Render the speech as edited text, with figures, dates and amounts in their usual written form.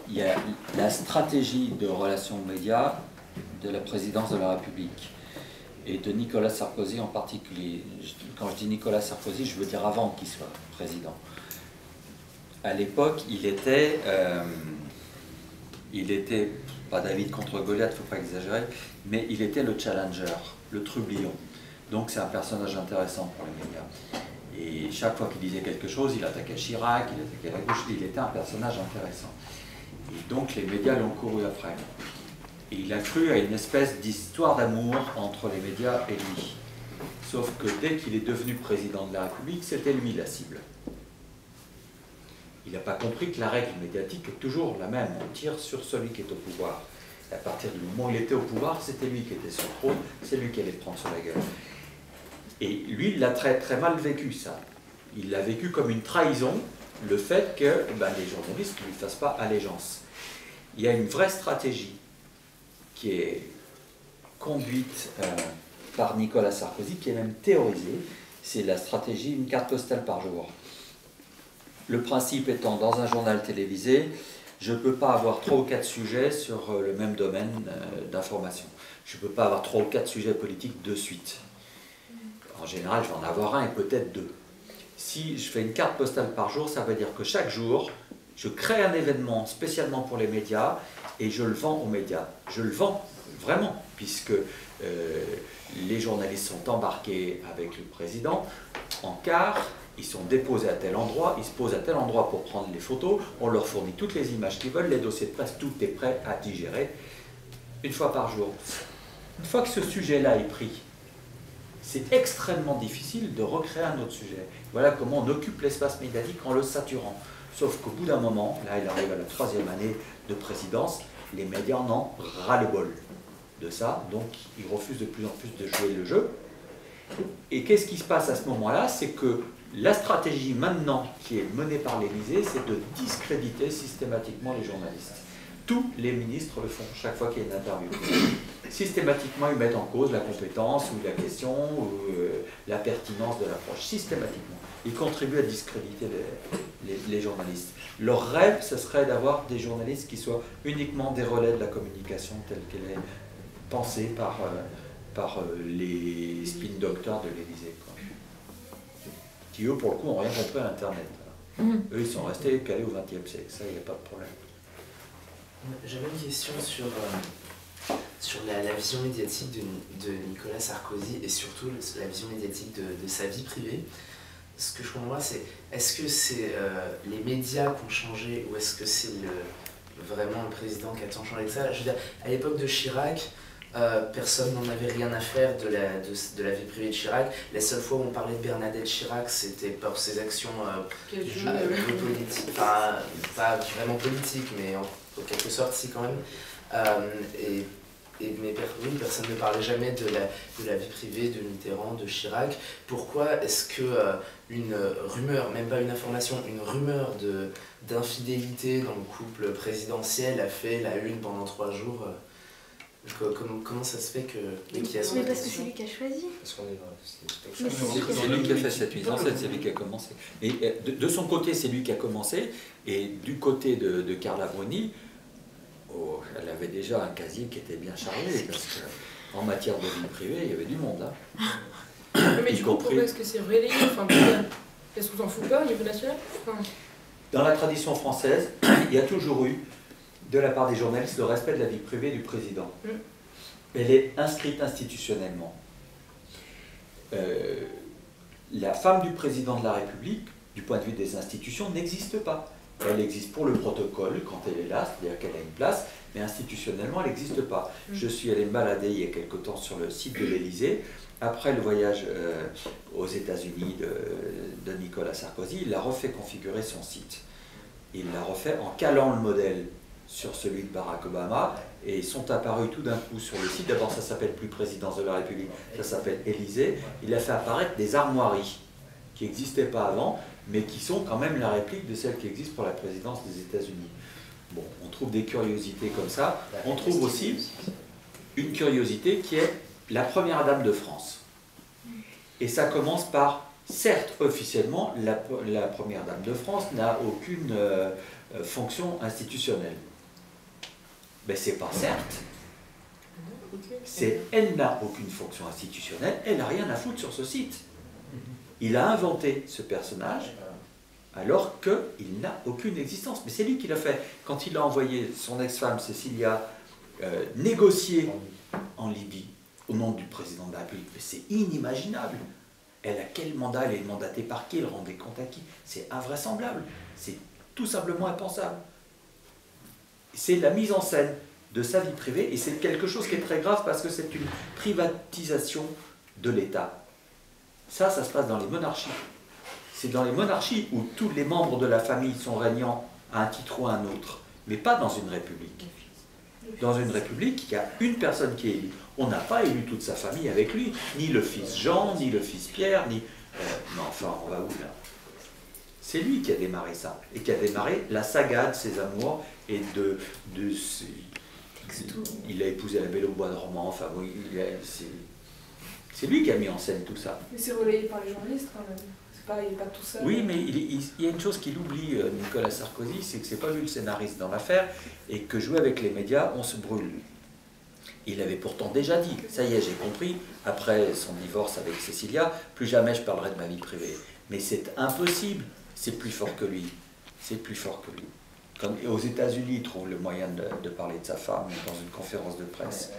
il y a la stratégie de relations médias de la présidence de la République et de Nicolas Sarkozy en particulier. Quand je dis Nicolas Sarkozy, je veux dire avant qu'il soit président. À l'époque, il était pas David contre Goliath, il ne faut pas exagérer, mais il était le challenger, le trublion. Donc c'est un personnage intéressant pour les médias. Et chaque fois qu'il disait quelque chose, il attaquait Chirac, il attaquait la gauche, il était un personnage intéressant. Et donc les médias l'ont couru après. Et il a cru à une espèce d'histoire d'amour entre les médias et lui. Sauf que dès qu'il est devenu président de la République, c'était lui la cible. Il n'a pas compris que la règle médiatique est toujours la même. On tire sur celui qui est au pouvoir. Et à partir du moment où il était au pouvoir, c'était lui qui était sur le trône, c'est lui qui allait prendre sur la gueule. Et lui, il l'a très, très mal vécu, ça. Il l'a vécu comme une trahison, le fait que les journalistes ne lui fassent pas allégeance. Il y a une vraie stratégie qui est conduite par Nicolas Sarkozy, qui est même théorisée, c'est la stratégie une carte postale par jour. Le principe étant, dans un journal télévisé, je ne peux pas avoir 3 ou 4 sujets sur le même domaine d'information. Je ne peux pas avoir 3 ou 4 sujets politiques de suite. En général, je vais en avoir un et peut-être 2. Si je fais une carte postale par jour, ça veut dire que chaque jour, je crée un événement spécialement pour les médias et je le vends aux médias. Je le vends vraiment, puisque les journalistes sont embarqués avec le président en car, ils sont déposés à tel endroit, ils se posent à tel endroit pour prendre les photos, on leur fournit toutes les images qu'ils veulent, les dossiers de presse, tout est prêt à digérer une fois par jour. Une fois que ce sujet-là est pris, c'est extrêmement difficile de recréer un autre sujet. Voilà comment on occupe l'espace médiatique en le saturant. Sauf qu'au bout d'un moment, là il arrive à la 3e année de présidence, les médias en ont ras-le-bol de ça, donc ils refusent de plus en plus de jouer le jeu. Et qu'est-ce qui se passe à ce moment-là? C'est que la stratégie maintenant qui est menée par l'Élysée, c'est de discréditer systématiquement les journalistes. Tous les ministres le font chaque fois qu'il y a une interview. Systématiquement, ils mettent en cause la compétence ou la question ou la pertinence de l'approche. Systématiquement. Ils contribuent à discréditer les journalistes. Leur rêve, ce serait d'avoir des journalistes qui soient uniquement des relais de la communication telle qu'elle est pensée par les spin doctors de l'Élysée. Qui, eux, pour le coup, n'ont rien compris à l'Internet. Eux, ils sont restés calés au XXe siècle. Ça, il n'y a pas de problème. J'avais une question sur la vision médiatique de Nicolas Sarkozy et surtout la vision médiatique de sa vie privée. Ce que je comprends, c'est est-ce que c'est les médias qui ont changé ou est-ce que c'est vraiment le président qui a tant changé que ça? Je veux dire, à l'époque de Chirac, personne n'en avait rien à faire de la vie privée de Chirac. La seule fois où on parlait de Bernadette Chirac, c'était par ses actions politiques, enfin, pas vraiment politiques, mais en quelque sorte, si quand même. Mais oui, personne ne parlait jamais de la vie privée de Mitterrand, de Chirac. Pourquoi est-ce que une rumeur, même pas une information, une rumeur d'infidélité dans le couple présidentiel a fait la une pendant 3 jours? Comment ça se fait que... Mais parce que c'est lui qui a choisi. Parce qu'on est C'est lui qui a fait cette mise en scène, c'est lui qui a commencé. Et de son côté, c'est lui qui a commencé, et du côté de Carla Bruni, elle avait déjà un casier qui était bien chargé, parce qu'en matière de vie privée, il y avait du monde. Mais du coup, pourquoi est-ce que c'est relayé? Est-ce qu'on s'en fout pas au niveau national? Dans la tradition française, il y a toujours eu, de la part des journalistes, le respect de la vie privée du président. Elle est inscrite institutionnellement. La femme du président de la République, du point de vue des institutions, n'existe pas. Elle existe pour le protocole, quand elle est là, c'est-à-dire qu'elle a une place, mais institutionnellement, elle n'existe pas. Je suis allé me balader il y a quelque temps sur le site de l'Élysée. Après le voyage aux États-Unis de Nicolas Sarkozy, il a refait configurer son site. Il l'a refait en calant le modèle sur celui de Barack Obama, et ils sont apparus tout d'un coup sur le site. D'abord, ça s'appelle plus Présidence de la République, ça s'appelle Élysée. Il a fait apparaître des armoiries qui n'existaient pas avant, mais qui sont quand même la réplique de celles qui existent pour la présidence des États-Unis. Bon, on trouve des curiosités comme ça. On trouve aussi une curiosité qui est la première dame de France. Et ça commence par, certes, officiellement, la première dame de France n'a aucune fonction institutionnelle. Ben c'est pas certes. Elle n'a aucune fonction institutionnelle, elle n'a rien à foutre sur ce site. Il a inventé ce personnage alors qu'il n'a aucune existence. Mais c'est lui qui l'a fait. Quand il a envoyé son ex-femme Cécilia négocier en Libye au nom du président de la République, mais c'est inimaginable. Elle a quel mandat? Elle est mandatée par qui? Elle rendait compte à qui? C'est invraisemblable. C'est tout simplement impensable. C'est la mise en scène de sa vie privée, et c'est quelque chose qui est très grave parce que c'est une privatisation de l'État. Ça se passe dans les monarchies. C'est dans les monarchies où tous les membres de la famille sont régnants à un titre ou à un autre, mais pas dans une république. Dans une république, il y a une personne qui est élue. On n'a pas élu toute sa famille avec lui, ni le fils Jean, ni le fils Pierre, ni... mais enfin, on va où là? C'est lui qui a démarré ça, et qui a démarré la saga de ses amours et de ses... Il a épousé la Belle au bois dormant, enfin oui, c'est lui qui a mis en scène tout ça. Mais c'est relayé par les journalistes quand même. Il n'est pas tout seul. Oui, mais il y a une chose qu'il oublie, Nicolas Sarkozy, c'est que c'est pas lui le scénariste dans l'affaire, et que jouer avec les médias, on se brûle. Il avait pourtant déjà dit, ça y est, j'ai compris, après son divorce avec Cécilia, plus jamais je parlerai de ma vie privée. Mais c'est impossible, c'est plus fort que lui. C'est plus fort que lui. Comme aux États-Unis, il trouve le moyen de parler de sa femme dans une conférence de presse.